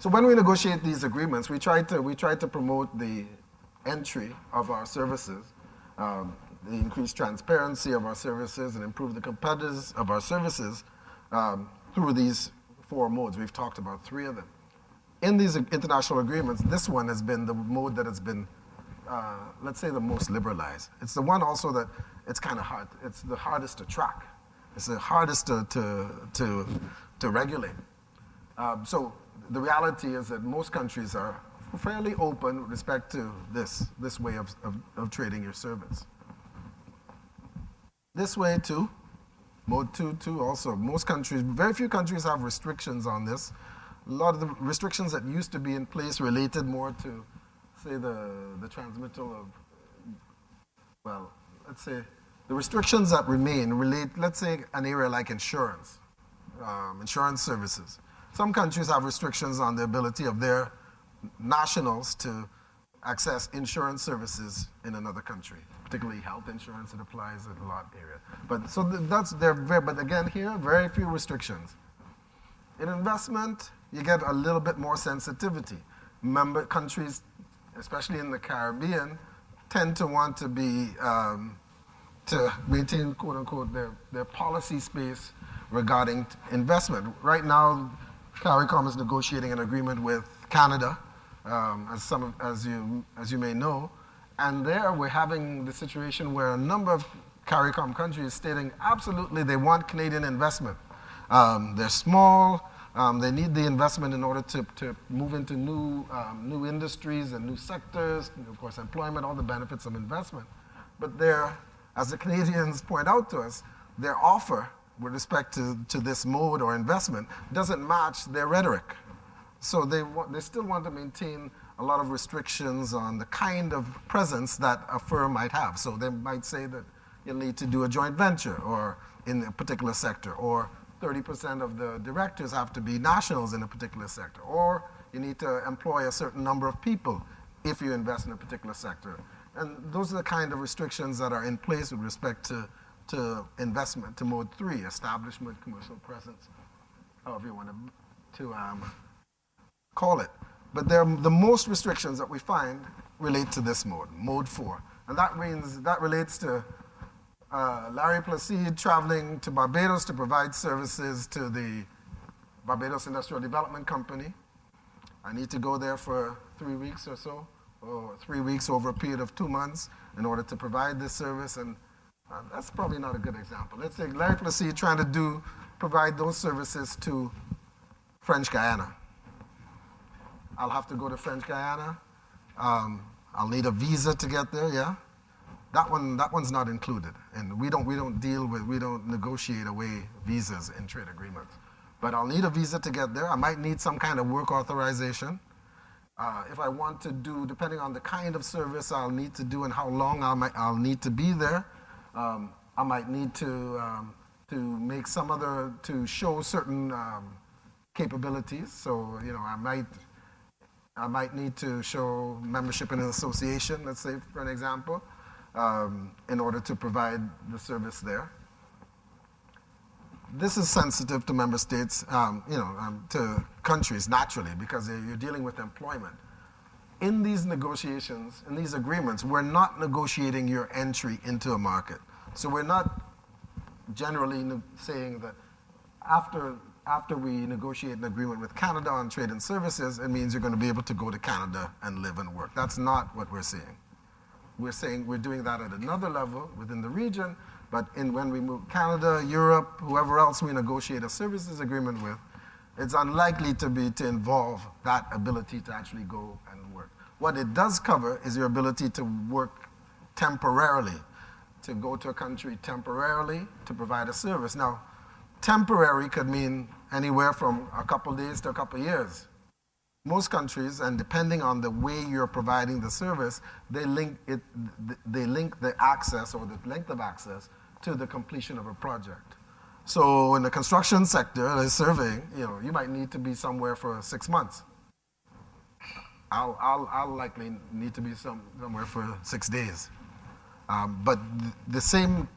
So when we negotiate these agreements, we try to promote the entry of our services, the increased transparency of our services, and improve the competitiveness of our services through these 4 modes. We've talked about 3 of them. In these international agreements, this one has been the mode that has been, let's say, the most liberalized. It's the one also that it's kind of hard. It's the hardest to track. It's the hardest to regulate. So the reality is that most countries are fairly open with respect to this way of trading your service. This way too, mode 2 too also. Most countries, very few countries have restrictions on this. A lot of the restrictions that used to be in place related more to, say, the transmittal of, well, let's say, the restrictions that remain relate, let's say, an area like insurance, insurance services. Some countries have restrictions on the ability of their nationals to access insurance services in another country, particularly health insurance. It applies in a lot of areas. But so but again here, very few restrictions. In investment, you get a little bit more sensitivity. Member countries, especially in the Caribbean, tend to want to be, to maintain, quote unquote, their policy space regarding investment. Right now, CARICOM is negotiating an agreement with Canada, as you may know, and there we're having the situation where a number of CARICOM countries stating absolutely they want Canadian investment. They're small, they need the investment in order to move into new industries and new sectors, and of course employment, all the benefits of investment. But as the Canadians point out to us, their offer with respect to this mode or investment doesn't match their rhetoric. So they still want to maintain a lot of restrictions on the kind of presence that a firm might have. So they might say that you'll need to do a joint venture or in a particular sector, or 30% of the directors have to be nationals in a particular sector, or you need to employ a certain number of people if you invest in a particular sector. And those are the kind of restrictions that are in place with respect to investment, to mode 3, establishment, commercial presence, however you want to call it. But the most restrictions that we find relate to this mode, mode 4. And that relates to Larry Placide traveling to Barbados to provide services to the Barbados Industrial Development Company. I need to go there for 3 weeks or so, or 3 weeks over a period of 2 months in order to provide this service. And that's probably not a good example. Let's say Larry Placide trying to provide those services to French Guyana. I'll have to go to French Guyana. I'll need a visa to get there, yeah? That one's not included. And we don't negotiate away visas in trade agreements. But I'll need a visa to get there. I might need some kind of work authorization. If I want to do, depending on the kind of service I'll need to do and how long I'll need to be there, I might need to make to show certain capabilities. So, I might need to show membership in an association, let's say, for an example, in order to provide the service there. This is sensitive to member states, to countries naturally, because you're dealing with employment. In these negotiations, in these agreements, we're not negotiating your entry into a market. So we're not generally saying that after we negotiate an agreement with Canada on trade and services, it means you're going to be able to go to Canada and live and work. That's not what we're saying. We're saying we're doing that at another level within the region, but when we move Canada, Europe, whoever else we negotiate a services agreement with, it's unlikely to involve that ability to actually go and work. What it does cover is your ability to work temporarily, to go to a country temporarily to provide a service. Now, temporary could mean anywhere from a couple days to a couple years. Most countries, and depending on the way you're providing the service, they link the access or the length of access to the completion of a project. So in the construction sector, like surveying, you might need to be somewhere for 6 months. I'll likely need to be somewhere for 6 days. But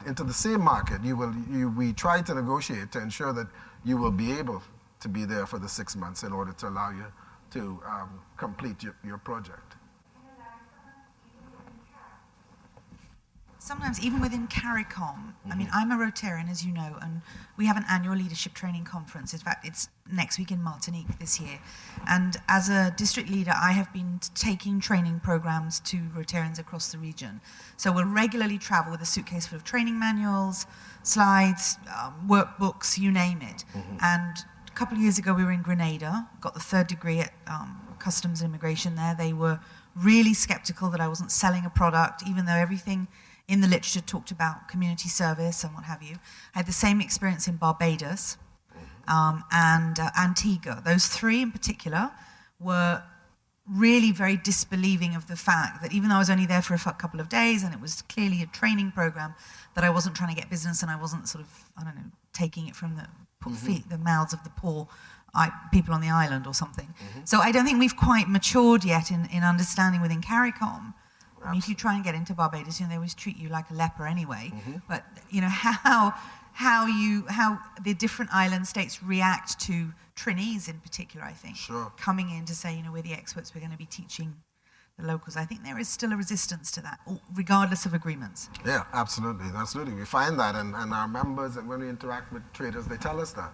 into the same market, we try to negotiate to ensure that you will be able to be there for the 6 months in order to allow you to complete your project. Sometimes even within CARICOM, I mean, I'm a Rotarian, as you know, and we have an annual leadership training conference. In fact, it's next week in Martinique this year. And as a district leader, I have been taking training programs to Rotarians across the region. So we'll regularly travel with a suitcase full of training manuals, slides, workbooks, you name it. And a couple of years ago, we were in Grenada, got the 3rd degree at Customs and Immigration there. They were really skeptical that I wasn't selling a product, even though everything in the literature talked about community service and what have you. I had the same experience in Barbados and Antigua. Those 3 in particular were really very disbelieving of the fact that even though I was only there for a couple of days and it was clearly a training program, that I wasn't trying to get business and I wasn't sort of, I don't know, taking it from the mouths of the poor people on the island or something. So I don't think we've quite matured yet in understanding within CARICOM. I mean, if you try and get into Barbados, they always treat you like a leper anyway. But how the different island states react to trainees in particular, I think, coming in to say, we're the experts, we're going to be teaching the locals. I think there is still a resistance to that, regardless of agreements. Yeah, absolutely. We find that, and our members, and when we interact with traders, they tell us that.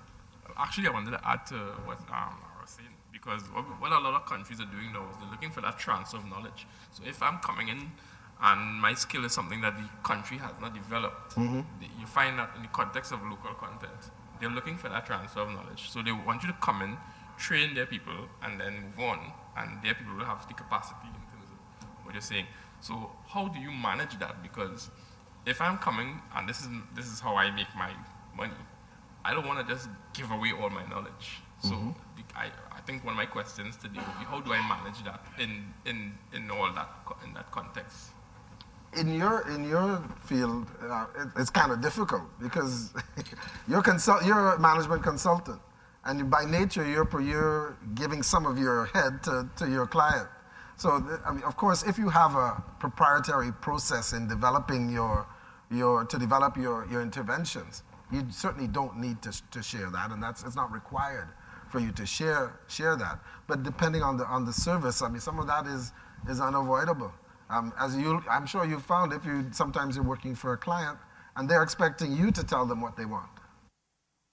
Actually, I wanted to add to what I was saying. Because what a lot of countries are doing now is they're looking for that transfer of knowledge. So if I'm coming in and my skill is something that the country has not developed, you find that in the context of local content, they're looking for that transfer of knowledge. So they want you to come in, train their people, and then move on. And their people will have the capacity in terms of what you're saying. So how do you manage that? Because if I'm coming, and this is how I make my money, I don't want to just give away all my knowledge. So I think one of my questions today would be, how do I manage that in all that, in that context? In your field, it's kind of difficult because you're a management consultant, and by nature you're giving some of your head to your client. So I mean, of course, if you have a proprietary process in developing your interventions, you certainly don't need to share that, and it's not required for you to share that. But depending on the service, I mean, some of that is unavoidable. I'm sure you've found sometimes you're working for a client and they're expecting you to tell them what they want.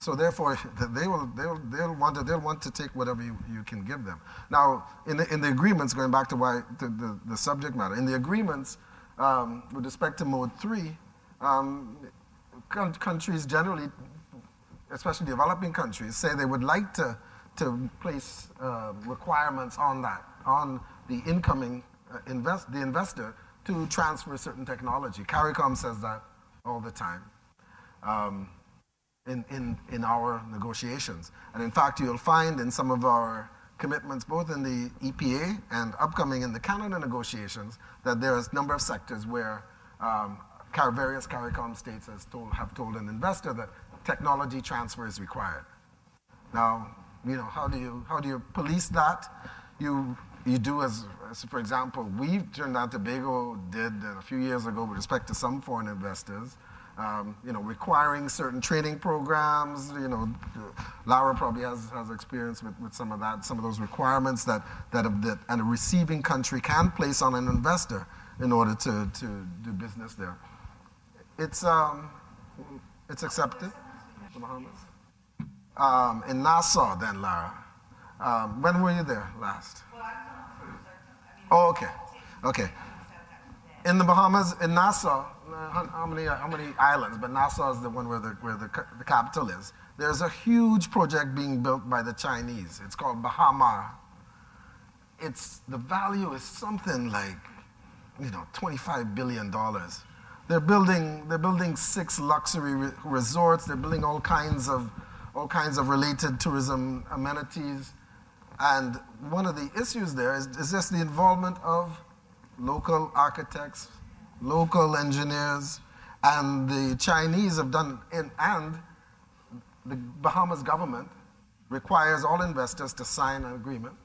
So therefore, they'll want to take whatever you can give them. Now, in the agreements, going back to the subject matter, in the agreements with respect to Mode 3, countries generally, especially developing countries, say they would like to place requirements on the incoming investor to transfer certain technology. CARICOM says that all the time in our negotiations. And in fact, you'll find in some of our commitments, both in the EPA and upcoming in the Canada negotiations, that there is a number of sectors where various CARICOM states have told an investor that technology transfer is required. Now, how do you police that? You do as for example, Trinidad and Tobago did a few years ago with respect to some foreign investors, requiring certain training programs. Lara probably has experience with some of that, some of those requirements that a receiving country can place on an investor in order to do business there. It's accepted. The Bahamas. In Nassau, then, Lara. When were you there last? Well, I was on a cruise. Oh, okay. In the Bahamas, in Nassau, how many islands? But Nassau is the one where the capital is. There's a huge project being built by the Chinese. It's called Bahama. The value is something like, $25 billion. They're building 6 luxury resorts. They're building all kinds of related tourism amenities. And one of the issues there is just the involvement of local architects, local engineers, and the Chinese have done, and the Bahamas government requires all investors to sign an agreement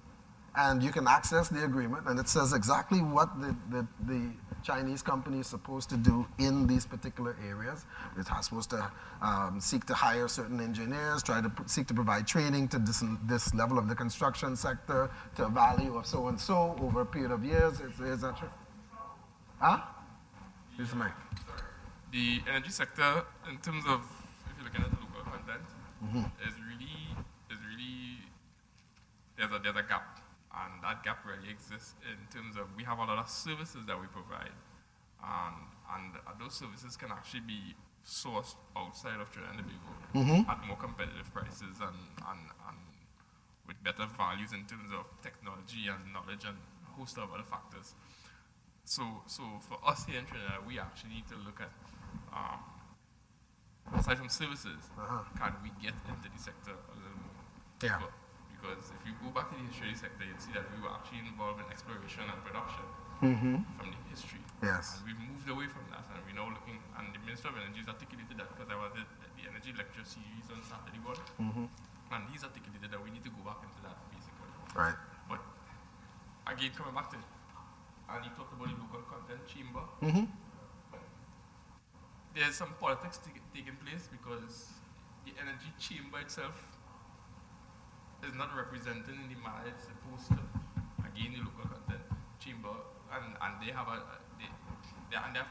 and you can access the agreement, and it says exactly what the Chinese company is supposed to do in these particular areas. It's supposed to seek to hire certain engineers, seek to provide training to this level of the construction sector, to a value of so and so over a period of years. Is that true? Huh? This is Mike. The energy sector, in terms of, if you're looking at the local content, is really, there's a gap. And that gap really exists in terms of we have a lot of services that we provide. And those services can actually be sourced outside of Trinidad and Tobago at more competitive prices and with better values in terms of technology and knowledge and a host of other factors. So for us here in Trinidad, we actually need to look at, aside from services, can we get into the sector a little more deeper? Because if you go back to the history of the sector, you'd see that we were actually involved in exploration and production from the history. Yes. And we've moved away from that, and we're now looking, and the Minister of Energy has articulated that, because I was at the Energy Lecture Series on Saturday morning, and he's articulated that we need to go back into that, basically. Right. But again, coming back to it, and he talked about the local content chamber. There's some politics taking place because the energy chamber itself is not represented in the manner it's supposed to. Again, the local content chamber, and they have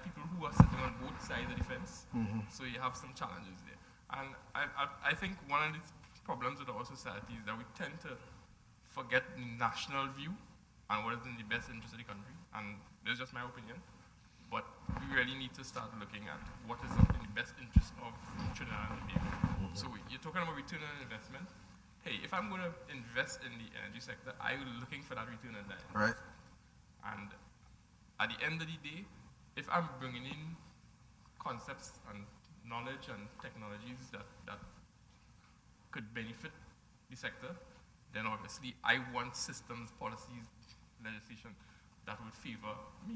people who are sitting on both sides of the fence. So you have some challenges there. And I think one of the problems with our society is that we tend to forget the national view and what is in the best interest of the country. And that's just my opinion. But we really need to start looking at what is in the best interest of Trinidad and Tobago. So you're talking about return on investment. Hey, if I'm going to invest in the energy sector, I'm looking for that return on that investment. Right. And at the end of the day, if I'm bringing in concepts and knowledge and technologies that could benefit the sector, then obviously I want systems, policies, legislation that would favor me.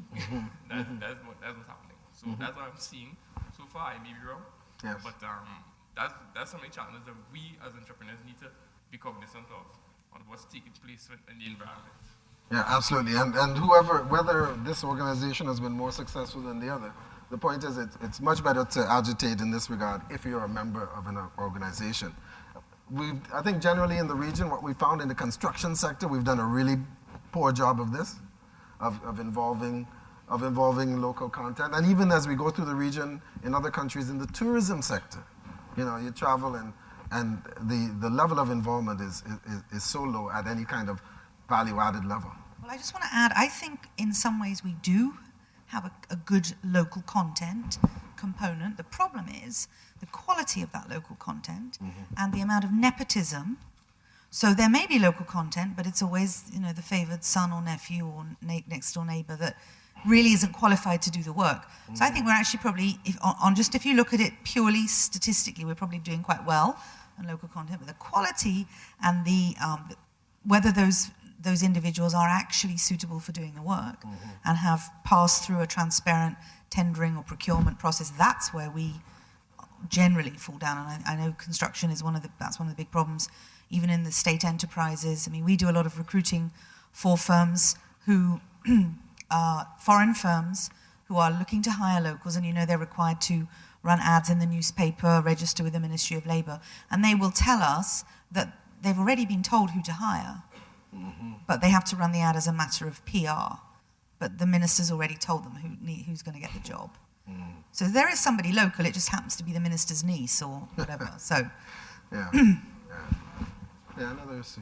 That's what's happening. So that's what I'm seeing. So far, I may be wrong. Yes. But that's some of the challenges that we as entrepreneurs need to be cognizant of what's taking place in the environment. Yeah, absolutely. And whether this organization has been more successful than the other, the point is it's much better to agitate in this regard if you're a member of an organization. I think generally in the region, what we found in the construction sector, we've done a really poor job of this, of involving local content. And even as we go through the region in other countries in the tourism sector, you travel and the level of involvement is so low at any kind of value-added level. Well, I just want to add, I think in some ways we do have a good local content component. The problem is the quality of that local content and the amount of nepotism. So there may be local content, but it's always, the favored son or nephew or next door neighbor that really isn't qualified to do the work. So I think we're actually probably, if you look at it purely statistically, we're probably doing quite well on local content, but the quality and the whether those individuals are actually suitable for doing the work and have passed through a transparent tendering or procurement process, that's where we generally fall down. And I know construction is one of the big problems, even in the state enterprises. I mean, we do a lot of recruiting for firms who foreign firms who are looking to hire locals, and they're required to run ads in the newspaper, register with the Ministry of Labour, and they will tell us that they've already been told who to hire, but they have to run the ad as a matter of PR. But the minister's already told them who's going to get the job. So there is somebody local, it just happens to be the minister's niece or whatever. So, yeah, another issue.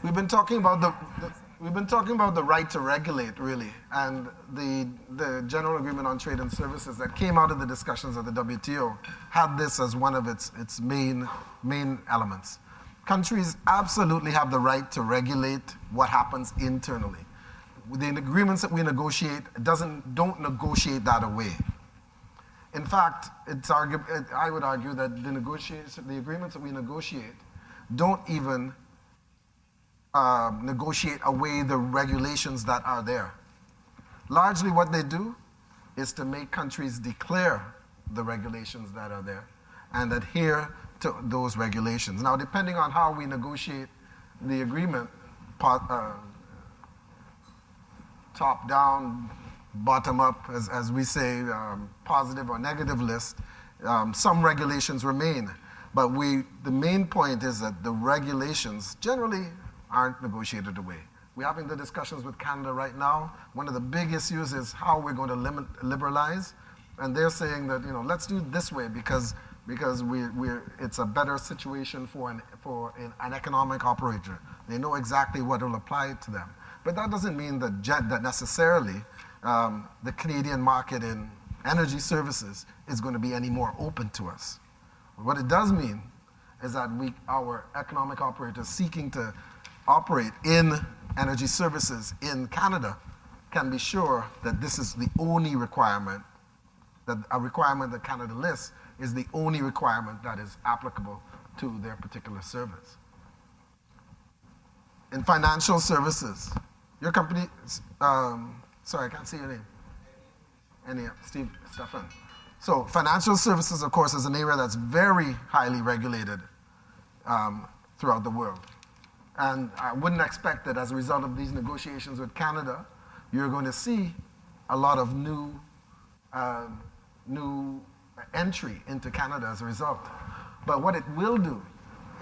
We've been talking about the right to regulate, really, and the General Agreement on Trade and Services that came out of the discussions of the WTO had this as one of its main elements. Countries absolutely have the right to regulate what happens internally. The agreements that we negotiate don't negotiate that away. In fact, I would argue that the agreements that we negotiate don't even negotiate away the regulations that are there. Largely what they do is to make countries declare the regulations that are there and adhere to those regulations. Now, depending on how we negotiate the agreement, top-down, bottom-up, as we say, positive or negative list. Some regulations remain, but the main point is that the regulations generally aren't negotiated away. We're having the discussions with Canada right now. One of the big issues is how we're going to liberalize, and they're saying that let's do it this way because it's a better situation for an economic operator. They know exactly what will apply to them. But that doesn't mean that necessarily the Canadian market in energy services is going to be any more open to us. What it does mean is that our economic operators seeking to operate in energy services in Canada can be sure that this is the only requirement, that a requirement that Canada lists is the only requirement that is applicable to their particular service. In financial services, your company, sorry, I can't see your name. Stefan. So financial services, of course, is an area that's very highly regulated throughout the world. And I wouldn't expect that as a result of these negotiations with Canada, you're going to see a lot of new entry into Canada as a result. But what it will do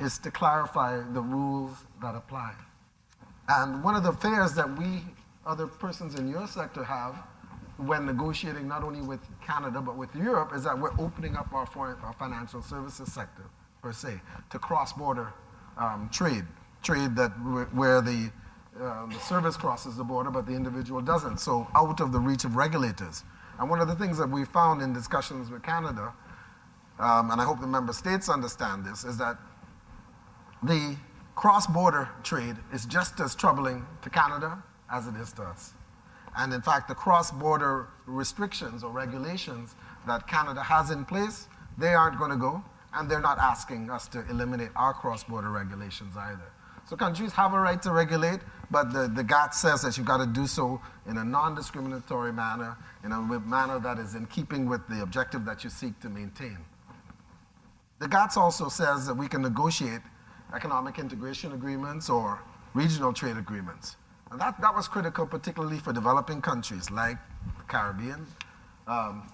is to clarify the rules that apply. And one of the fears that other persons in your sector have when negotiating not only with Canada but with Europe is that we're opening up our financial services sector, per se, to cross-border trade where the service crosses the border but the individual doesn't, so out of the reach of regulators. And one of the things that we found in discussions with Canada, and I hope the member states understand this, is that the cross-border trade is just as troubling to Canada as it is to us. And in fact, the cross-border restrictions or regulations that Canada has in place, they aren't going to go, and they're not asking us to eliminate our cross-border regulations either. So countries have a right to regulate, but the GATT says that you've got to do so in a non-discriminatory manner, in a manner that is in keeping with the objective that you seek to maintain. The GATT also says that we can negotiate economic integration agreements or regional trade agreements. And that was critical, particularly for developing countries like the Caribbean.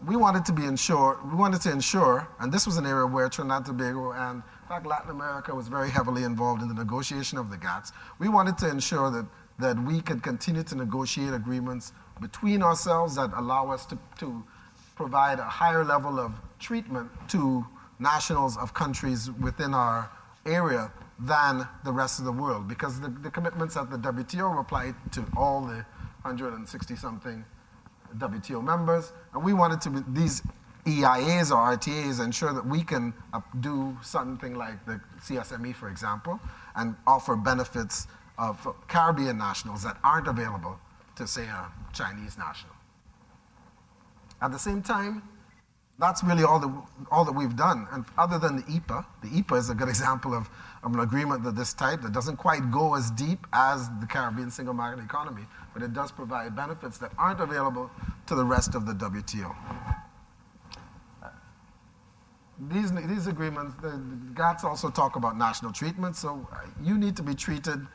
We wanted to ensure, and this was an area where Trinidad and Tobago and, in fact, Latin America was very heavily involved in the negotiation of the GATTs. We wanted to ensure that we could continue to negotiate agreements between ourselves that allow us to provide a higher level of treatment to nationals of countries within our area than the rest of the world, because the commitments at the WTO apply to all the 160-something WTO members, and we wanted these EIAs or RTAs ensure that we can do something like the CSME, for example, and offer benefits of Caribbean nationals that aren't available to, say, a Chinese national. At the same time, that's really all that we've done. And other than the EPA is a good example of an agreement of this type that doesn't quite go as deep as the Caribbean single market economy, but it does provide benefits that aren't available to the rest of the WTO. These agreements, the GATTs also talk about national treatment, so you need to be treated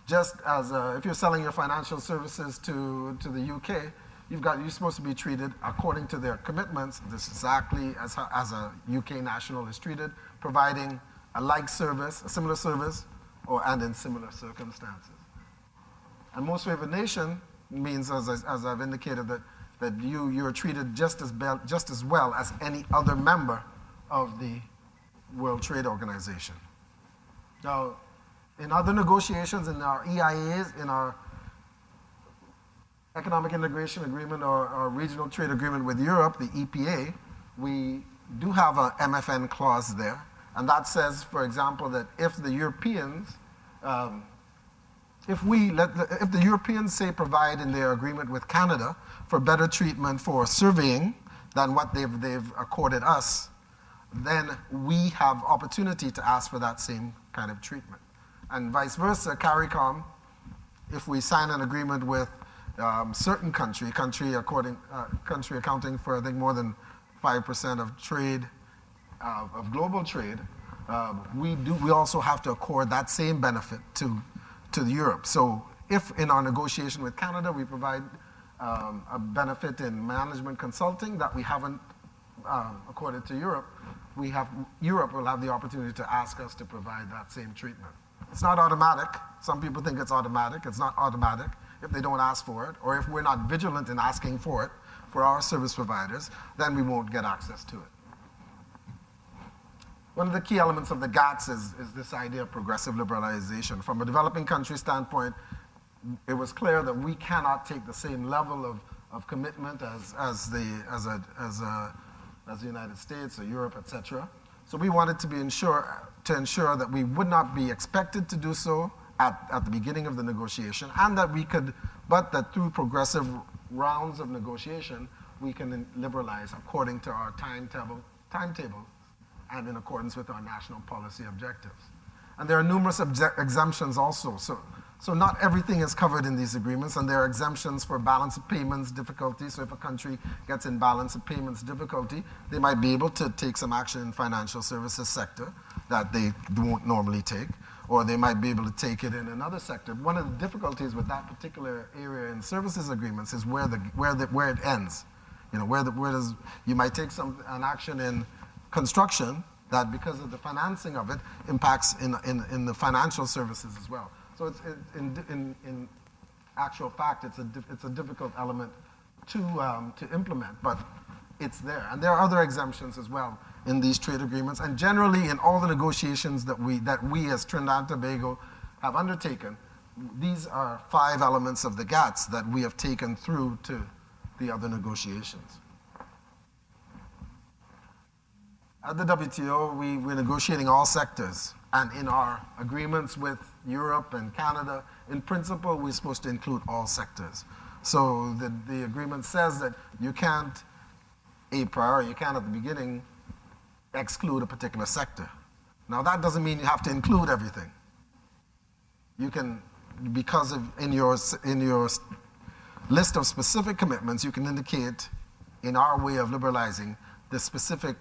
just as if you're selling your financial services to the UK, you're supposed to be treated according to their commitments, this exactly as a UK national is treated, providing a like service, a similar service, and in similar circumstances. And most favored nation means, as I've indicated, that you're treated just as well as any other member of the World Trade Organization. Now, in other negotiations, in our EIAs, in our Economic Integration Agreement or Regional Trade Agreement with Europe, the EPA, we do have a MFN clause there. And that says, for example, that if the Europeans, if the Europeans, say, provide in their agreement with Canada for better treatment for surveying than what they've accorded us, then we have opportunity to ask for that same kind of treatment. And vice versa, CARICOM, if we sign an agreement with certain country accounting for, I think, more than 5% of trade, of global trade, we also have to accord that same benefit to to Europe. So if in our negotiation with Canada we provide a benefit in management consulting that we haven't accorded to Europe, Europe will have the opportunity to ask us to provide that same treatment. It's not automatic. Some people think it's automatic. It's not automatic if they don't ask for it, or if we're not vigilant in asking for it for our service providers, then we won't get access to it. One of the key elements of the GATS is this idea of progressive liberalization. From a developing country standpoint, it was clear that we cannot take the same level of commitment as the United States or Europe, etc. So we wanted to ensure that we would not be expected to do so at the beginning of the negotiation, and that that through progressive rounds of negotiation, we can liberalize according to our timetable and in accordance with our national policy objectives. And there are numerous exemptions also. So not everything is covered in these agreements, and there are exemptions for balance of payments difficulty. So if a country gets in balance of payments difficulty, they might be able to take some action in financial services sector that they won't normally take, or they might be able to take it in another sector. One of the difficulties with that particular area in services agreements is where it ends. You know, you might take an action in construction that, because of the financing of it, impacts in the financial services as well. So it's in actual fact, it's a difficult element to implement, but it's there. And there are other exemptions as well in these trade agreements. And generally, in all the negotiations that we as Trinidad and Tobago have undertaken, these are 5 elements of the GATS that we have taken through to the other negotiations. At the WTO, we're negotiating all sectors. And in our agreements with Europe and Canada, in principle, we're supposed to include all sectors. So the agreement says that you can't, a priori, you can't at the beginning exclude a particular sector. Now that doesn't mean you have to include everything. You can, because of in your list of specific commitments, you can indicate in our way of liberalizing the specific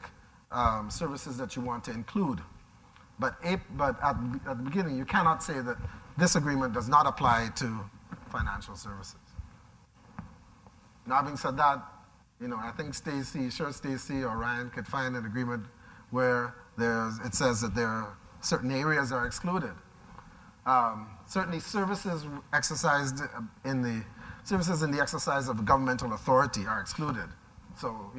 services that you want to include. But at the beginning, you cannot say that this agreement does not apply to financial services. Now, having said that, I think Stacey or Ryan could find an agreement where it says that certain areas are excluded. Certainly, services in the exercise of governmental authority are excluded. So,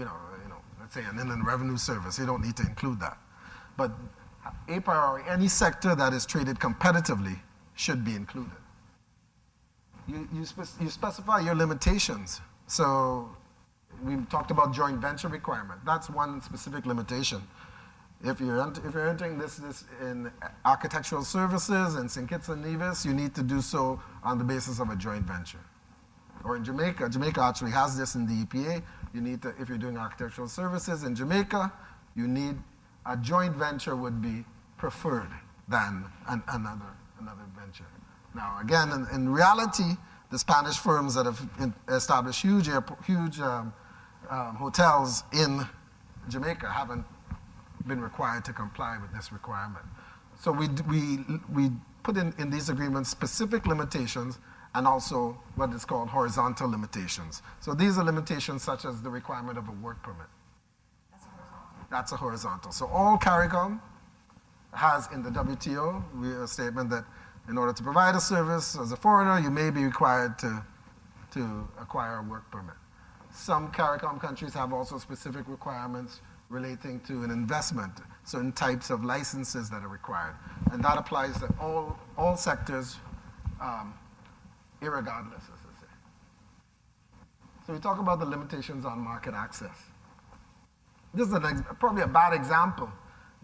let's say an Inland Revenue Service, you don't need to include that. But a priori, any sector that is traded competitively should be included. You specify your limitations. So we talked about joint venture requirement. That's one specific limitation. If you're entering this in architectural services in St. Kitts and Nevis, you need to do so on the basis of a joint venture. Or in Jamaica actually has this in the EPA. You need to, if you're doing architectural services in Jamaica, you need a joint venture would be preferred than another venture. Now, again, in reality, the Spanish firms that have established huge hotels in Jamaica haven't been required to comply with this requirement. So we put in these agreements specific limitations and also what is called horizontal limitations. So these are limitations such as the requirement of a work permit. That's a horizontal. So all CARICOM has in the WTO a statement that in order to provide a service as a foreigner, you may be required to acquire a work permit. Some CARICOM countries have also specific requirements relating to an investment, certain types of licenses that are required. And that applies to all sectors, irregardless, as I say. So we talk about the limitations on market access. This is probably a bad example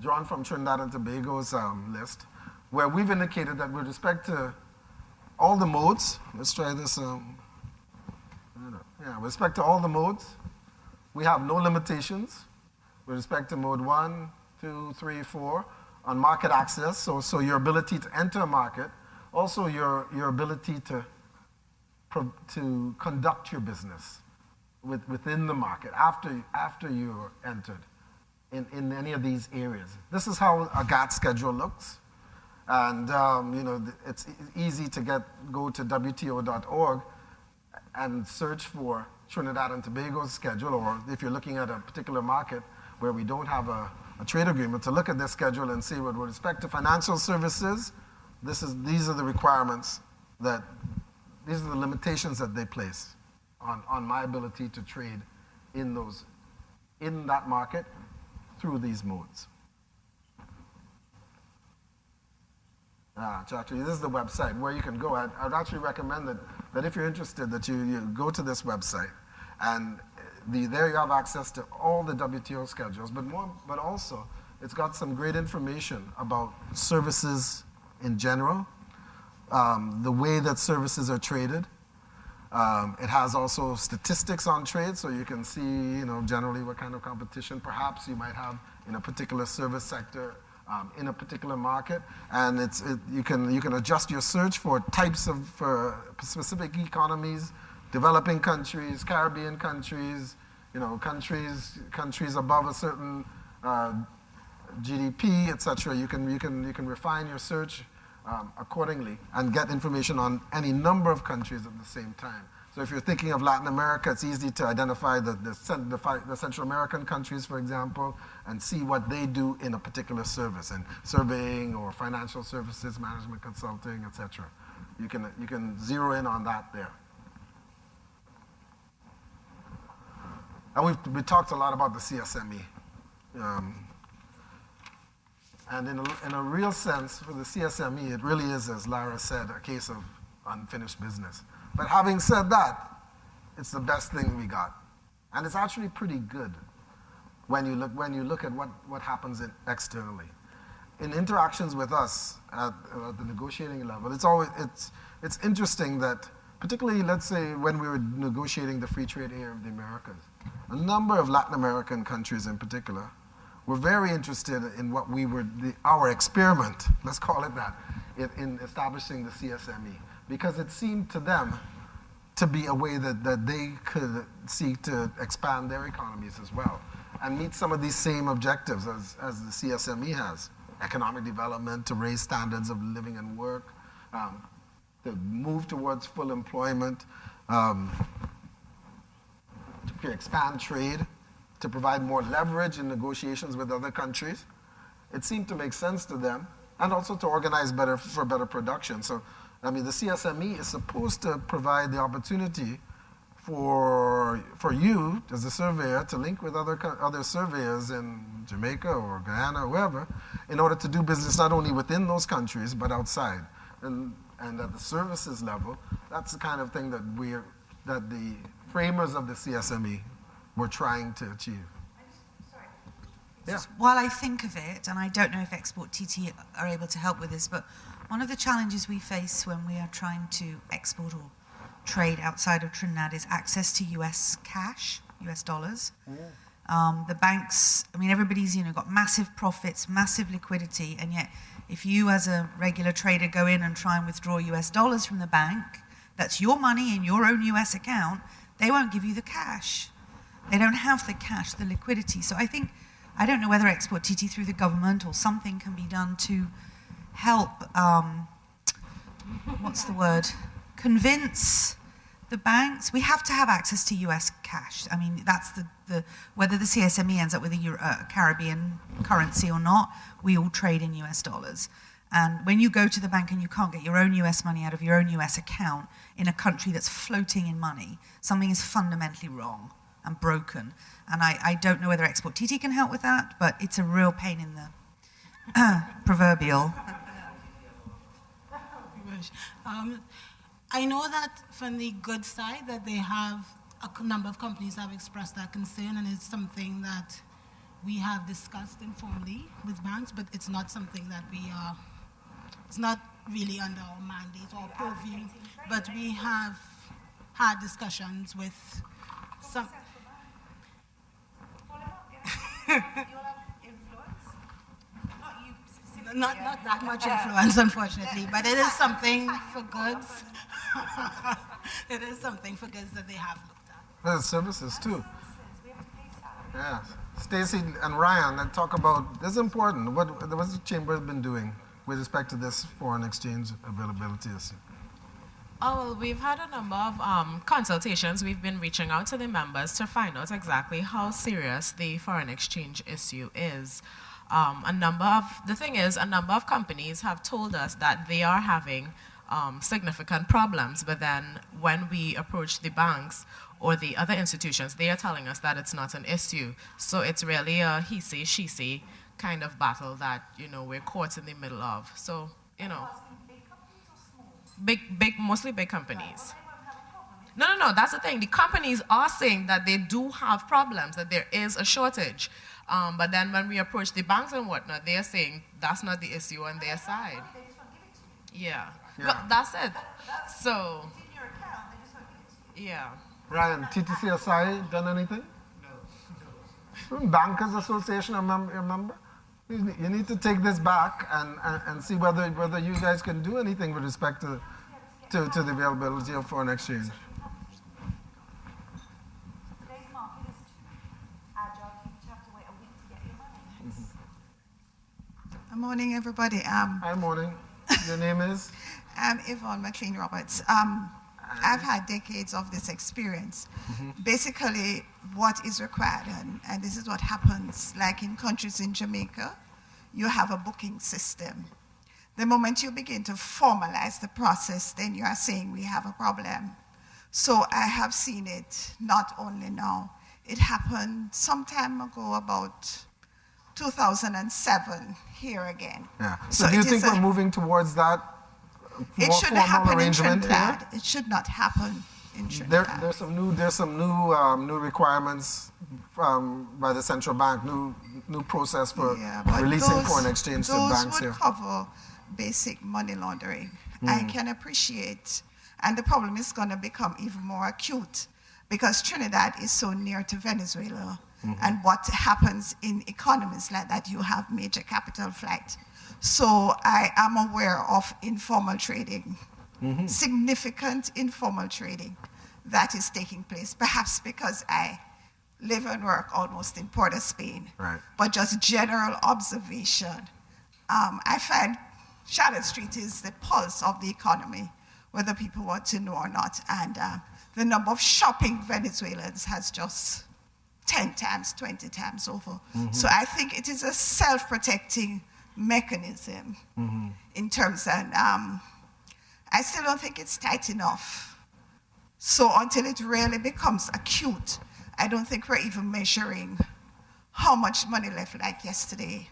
drawn from Trinidad and Tobago's list, where we've indicated that with respect to all the modes, let's try this. With respect to all the modes, we have no limitations with respect to mode 1, 2, 3, 4 on market access. So your ability to enter a market, also your ability to conduct your business within the market after you're entered in any of these areas. This is how a GATT schedule looks. And it's easy to go to WTO.org and search for Trinidad and Tobago's schedule, or if you're looking at a particular market where we don't have a trade agreement, to look at their schedule and see with respect to financial services, these are the requirements these are the limitations that they place on my ability to trade in that market through these modes. Actually, this is the website where you can go. I'd actually recommend that if you're interested, that you go to this website, and there you have access to all the WTO schedules, but also it's got some great information about services in general, the way that services are traded. It has also statistics on trade, so you can see, generally what kind of competition perhaps you might have in a particular service sector, in a particular market, and you can adjust your search for types of specific economies, developing countries, Caribbean countries, countries above a certain GDP, etc. You can refine your search accordingly and get information on any number of countries at the same time. So if you're thinking of Latin America, it's easy to identify the Central American countries, for example, and see what they do in a particular service, and surveying or financial services, management consulting, etc. You can zero in on that there. And we talked a lot about the CSME. And in a real sense, for the CSME, it really is, as Lara said, a case of unfinished business. But having said that, it's the best thing we got. And it's actually pretty good when you look at what happens externally. In interactions with us at the negotiating level, it's interesting that, particularly, let's say, when we were negotiating the free trade area of the Americas, a number of Latin American countries in particular were very interested in what our experiment, let's call it that, in establishing the CSME, because it seemed to them to be a way that they could seek to expand their economies as well and meet some of these same objectives as the CSME has: economic development, to raise standards of living and work, to move towards full employment, to expand trade, to provide more leverage in negotiations with other countries. It seemed to make sense to them, and also to organize for better production. So, the CSME is supposed to provide the opportunity for you, as a surveyor, to link with other surveyors in Jamaica or Guyana or wherever, in order to do business not only within those countries, but outside. And at the services level, that's the kind of thing that the framers of the CSME were trying to achieve. Yeah. While I think of it, and I don't know if Export TT are able to help with this, but one of the challenges we face when we are trying to export or trade outside of Trinidad is access to US cash, US dollars. Yeah. The banks, everybody's got massive profits, massive liquidity, and yet if you as a regular trader go in and try and withdraw US dollars from the bank, that's your money in your own US account, they won't give you the cash. They don't have the cash, the liquidity. So I don't know whether Export TT through the government or something can be done to help, convince the banks. We have to have access to US cash. That's whether the CSME ends up with a Caribbean currency or not, we all trade in US dollars. And when you go to the bank and you can't get your own US money out of your own US account in a country that's floating in money, something is fundamentally wrong and broken. And I don't know whether Export TT can help with that, but it's a real pain in the proverbial. I know that from the good side that they have, a number of companies have expressed that concern, and it's something that we have discussed informally with banks, but it's not something that it's not really under our mandate or purview, but we have had discussions with some. Not that much influence, unfortunately, but it is something for goods. It is something for goods that they have looked at. There's services too. Yeah, Stacy and Ryan, talk about this is important. What's the chamber been doing with respect to this foreign exchange availability issue? Oh, well, we've had a number of consultations. We've been reaching out to the members to find out exactly how serious the foreign exchange issue is. A number of companies have told us that they are having significant problems, but then when we approach the banks or the other institutions, they are telling us that it's not an issue. So it's really a he say, she say kind of battle that, we're caught in the middle of. So, mostly big companies. No, that's the thing. The companies are saying that they do have problems, that there is a shortage. But then when we approach the banks and whatnot, they're saying that's not the issue on their side. Yeah. But that's it. So, yeah. Ryan, TTCSI done anything? No. Bankers Association, remember? You need to take this back and see whether you guys can do anything with respect to the availability of foreign exchange. Today's market is too agile for you to have to wait a week to get your money. Good morning, everybody. Hi, morning. Your name is? I'm Yvonne McLean Roberts. I've had decades of this experience. Basically, what is required, and this is what happens, like in countries in Jamaica, you have a booking system. The moment you begin to formalize the process, then you are saying we have a problem. So I have seen it not only now. It happened some time ago, about 2007, here again. Yeah. So do you think we're moving towards that? It should happen in arrangement Trinidad. here? It should not happen in Trinidad. There's some new requirements by the central bank, new process for releasing foreign exchange to banks here. Those would cover basic money laundering. I can appreciate, and the problem is going to become even more acute because Trinidad is so near to Venezuela. And what happens in economies like that, you have major capital flight. So I am aware of informal trading, significant informal trading that is taking place, perhaps because I live and work almost in Port of Spain. Right. But just general observation. I find Charlotte Street is the pulse of the economy, whether people want to know or not. And the number of shopping Venezuelans has just 10 times, 20 times over. So I think it is a self-protecting mechanism in terms of, I still don't think it's tight enough. So until it really becomes acute, I don't think we're even measuring how much money left like yesterday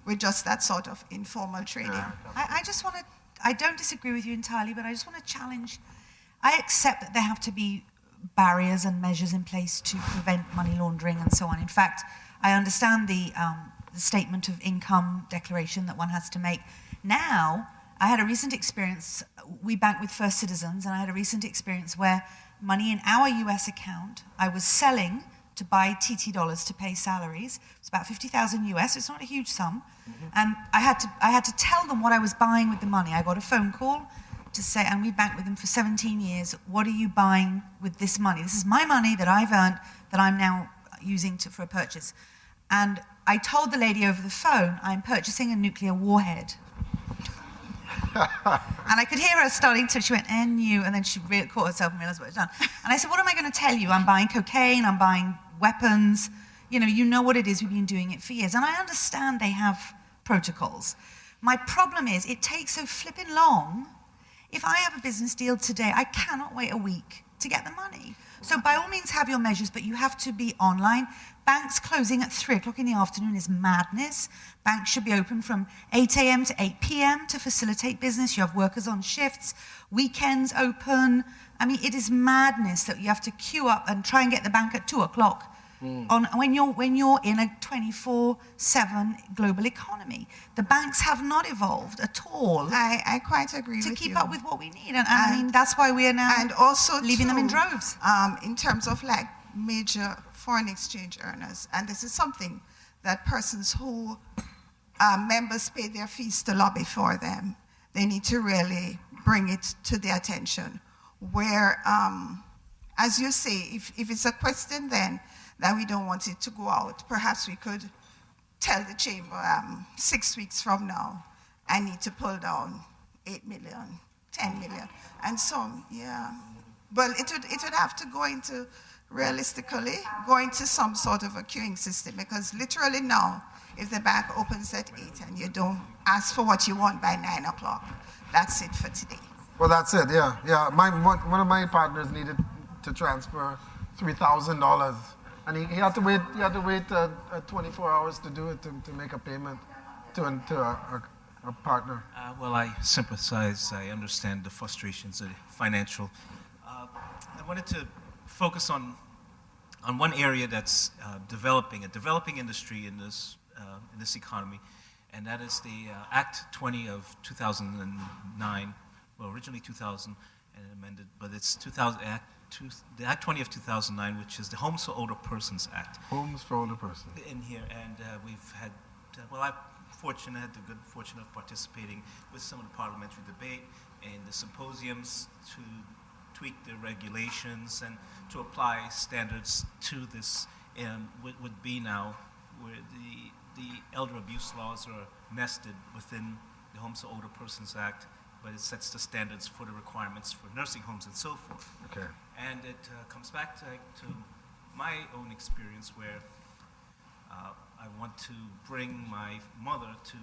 with just that sort of informal trading. I just want to, I don't disagree with you entirely, but I just want to challenge, I accept that there have to be barriers and measures in place to prevent money laundering and so on. In fact, I understand the statement of income declaration that one has to make. Now, I had a recent experience, we bank with First Citizens, and I had a recent experience where money in our US account, I was selling to buy TT dollars to pay salaries. It's about 50,000 US, so it's not a huge sum. And I had to tell them what I was buying with the money. I got a phone call to say, and we banked with them for 17 years, what are you buying with this money? This is my money that I've earned that I'm now using for a purchase. And I told the lady over the phone, I'm purchasing a nuclear warhead. And I could hear her starting to, she went, NU, and then she caught herself and realized what I'd done. And I said, what am I going to tell you? I'm buying cocaine, I'm buying weapons. You know what it is, we've been doing it for years. And I understand they have protocols. My problem is, it takes so flipping long. If I have a business deal today, I cannot wait a week to get the money. So by all means have your measures, but you have to be online. Banks closing at 3 o'clock in the afternoon is madness. Banks should be open from 8 a.m. to 8 p.m. to facilitate business. You have workers on shifts, weekends open. I mean, it is madness that you have to queue up and try and get the bank at 2 o'clock when you're in a 24/7 global economy. The banks have not evolved at all. I quite agree with you. To keep up with what we need. And I mean, that's why we are now and also leaving them in droves. In terms of like major foreign exchange earners, and this is something that persons who members pay their fees to lobby for them, they need to really bring it to their attention. Where, as you say, if it's a question then that we don't want it to go out, perhaps we could tell the chamber 6 weeks from now, I need to pull down 8 million, 10 million. And so, yeah. Well, it would have to go into, realistically, go into some sort of a queuing system, because literally now, if the bank opens at 8 and you don't ask for what you want by 9 o'clock, that's it for today. Well, that's it, yeah. Yeah, one of my partners needed to transfer $3,000. And he had to wait 24 hours to do it, to make a payment to a partner. Well, I sympathize. I understand the frustrations, the financial. I wanted to focus on one area that's a developing industry in this economy, and that is the Act 20 of 2009. Well, originally 2000 and amended, but it's the Act 20 of 2009, which is the Homes for Older Persons Act. Homes for Older Persons. In here, and we've had, well, I had the good fortune of participating with some of the parliamentary debate and the symposiums to tweak the regulations and to apply standards to this, would be now where the elder abuse laws are nested within the Homes for Older Persons Act, but it sets the standards for the requirements for nursing homes and so forth. Okay. And it comes back to my own experience where I want to bring my mother to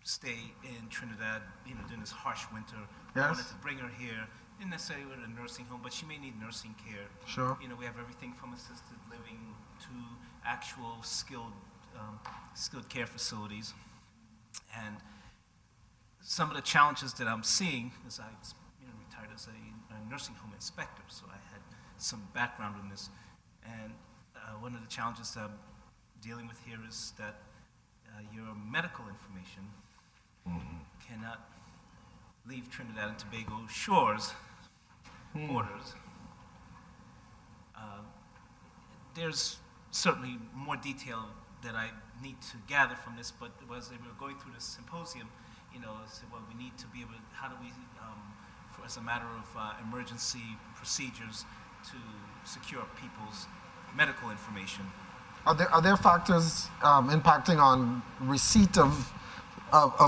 stay in Trinidad, during this harsh winter. Yes. I wanted to bring her here, not necessarily with a nursing home, but she may need nursing care. Sure. We have everything from assisted living to actual skilled care facilities. And some of the challenges that I'm seeing, as I was retired as a nursing home inspector, so I had some background in this. And one of the challenges that I'm dealing with here is that your medical information cannot leave Trinidad and Tobago shores, borders. There's certainly more detail that I need to gather from this, but as we were going through this symposium, I said, well, we need to be able to, how do we, as a matter of emergency procedures, to secure people's medical information. Are there factors impacting on receipt of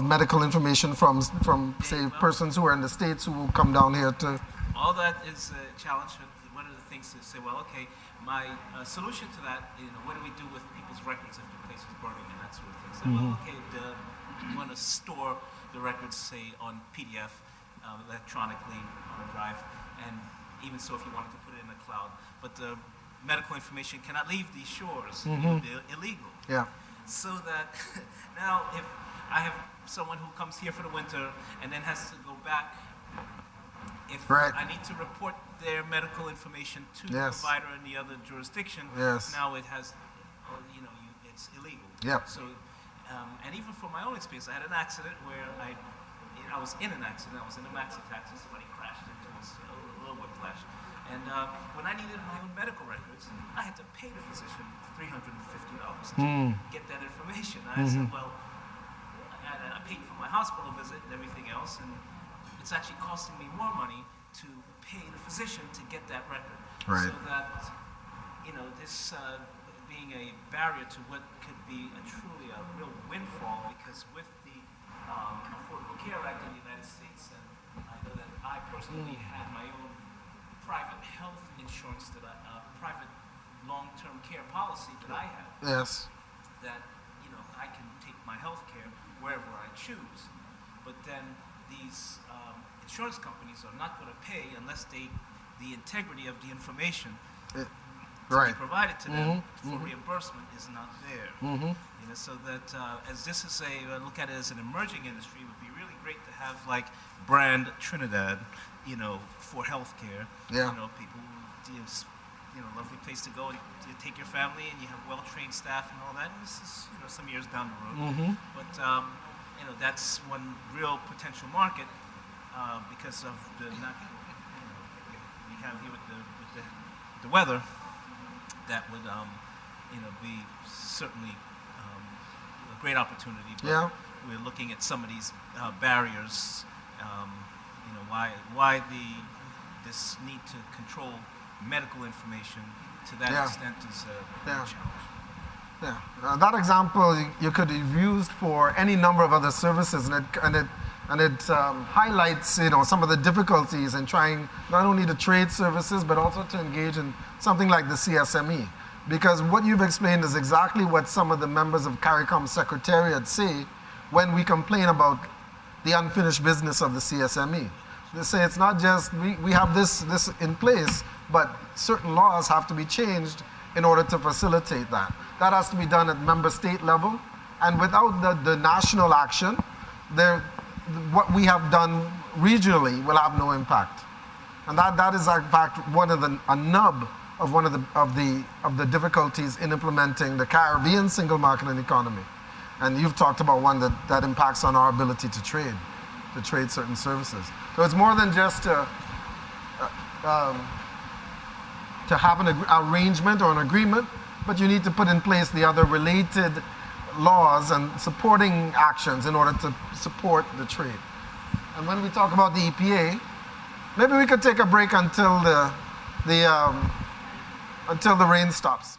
medical information from say, persons who are in the States who will come down here to? All that is a challenge. One of the things to say, well, okay, my solution to that, what do we do with people's records if the place is burning and that sort of thing? So, well, okay, you want to store the records, say, on PDF, electronically on a drive, and even so if you wanted to put it in the cloud. But the medical information cannot leave these shores. They're illegal. Yeah. So that now if I have someone who comes here for the winter and then has to go back, if I need to report their medical information to the provider in the other jurisdiction, now it has, it's illegal. Yeah. So, and even from my own experience, I had an accident where I was in an accident. I was in a maxi taxi. Somebody crashed into us, a little whiplash. And when I needed my own medical records, I had to pay the physician $350 to get that information. I said, well, I paid for my hospital visit and everything else, and it's actually costing me more money to pay the physician to get that record. Right. So that, this being a barrier to what could be truly a real windfall, because with the Affordable Care Act in the United States, and I know that I personally had my own private health insurance, private long-term care policy that I have. Yes. That, I can take my health care wherever I choose. But then these insurance companies are not going to pay unless the integrity of the information to be provided to them for reimbursement is not there. So that as this is look at it as an emerging industry, it would be really great to have like brand Trinidad, for healthcare. Yeah. People, lovely place to go and to take your family, and you have well-trained staff and all that. And this is, some years down the road. But that's one real potential market because of the we have here with the weather. That would be certainly a great opportunity. But we're looking at some of these barriers. Why this need to control medical information to that extent is a challenge. Yeah, that example you could have used for any number of other services, and it highlights some of the difficulties in trying not only to trade services but also to engage in something like the CSME, because what you've explained is exactly what some of the members of CARICOM Secretariat say when we complain about the unfinished business of the CSME. They say it's not just we have this in place, but certain laws have to be changed in order to facilitate that. That has to be done at member state level, and without the national action, what we have done regionally will have no impact. And that is in fact a nub of one of the difficulties in implementing the Caribbean single market and economy. And you've talked about one that impacts on our ability to trade certain services. So it's more than just to have an arrangement or an agreement, but you need to put in place the other related laws and supporting actions in order to support the trade. And when we talk about the EPA, maybe we could take a break until the rain stops.